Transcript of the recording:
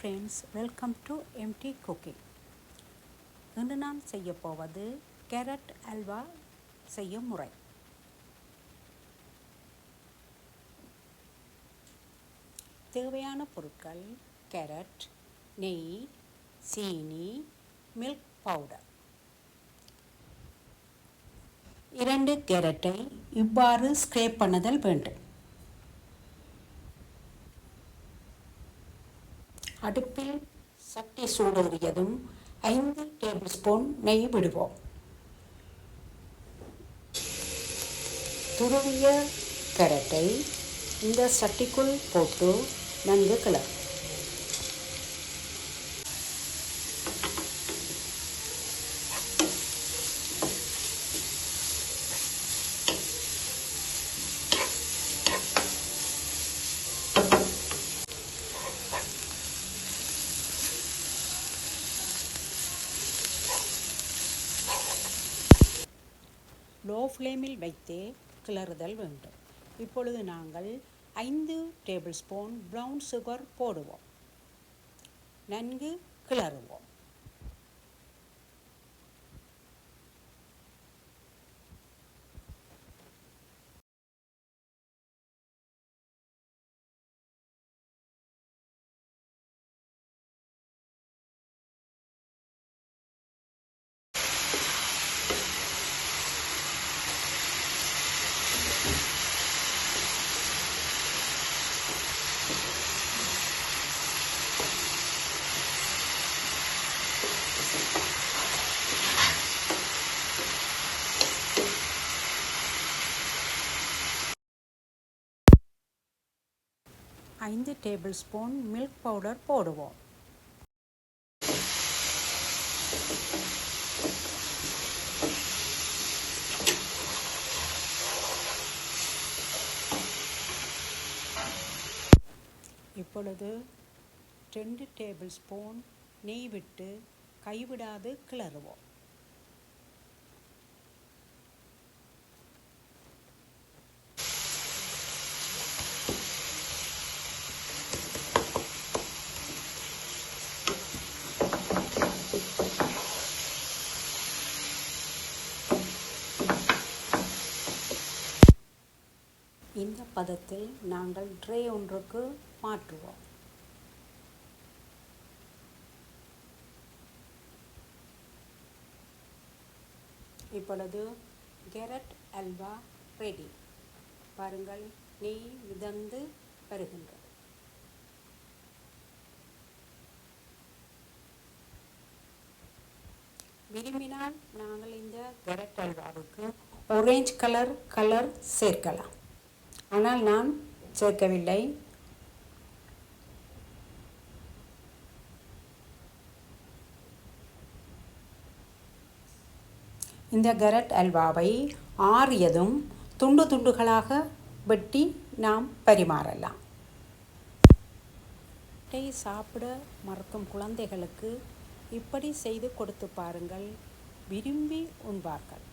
Friends, welcome to MT cooking. இன்று நான் செய்ய போவது கேரட் அல்வா செய்யும் முறை. தேவையான பொருட்கள்: கேரட், நெய், சீனி, மில்க் பவுடர். 2 கேரட்டை இவ்வாறு ஸ்க்ரேப் பண்ணுதல் வேண்டும். அடுப்பில் சட்டி சூடேறியதும் 5 டேபிள் ஸ்பூன் நெய் விடுவோம். துருவிய கேரட்டை இந்த சட்டிக்குள் போட்டு நன்கு கிளறு. லோ ஃப்ளேமில் வைத்தே கிளறுதல் வேண்டும். இப்பொழுது நாங்கள் 5 டேபிள் ஸ்பூன் ப்ரௌன் சுகர் போடுவோம். நன்கு கிளறுவோம். ஐந்து டேபிள் ஸ்பூன் மில்க் பவுடர் போடுவோம். இப்பொழுது 2 டேபிள் ஸ்பூன் நெய் விட்டு கைவிடாது கிளறுவோம். இந்த பதத்தில் நாங்கள் ட்ரே ஒன்றுக்கு மாற்றுவோம். இப்பொழுது கேரட் அல்வா ரெடி. பாருங்கள், நெய் மிதந்து வருகின்றது. விரும்பினால் நாங்கள் இந்த கேரட் அல்வாவுக்கு ஆரஞ்சு கலர் சேர்க்கலாம். ஆனால் நான் சேர்க்கவில்லை. இந்த கேரட் அல்வாவை ஆறியதும் துண்டுகளாக வெட்டி நாம் பரிமாறலாம். சாப்பிட மறக்கும் குழந்தைகளுக்கு இப்படி செய்து கொடுத்து பாருங்கள், விரும்பி உண்பார்கள்.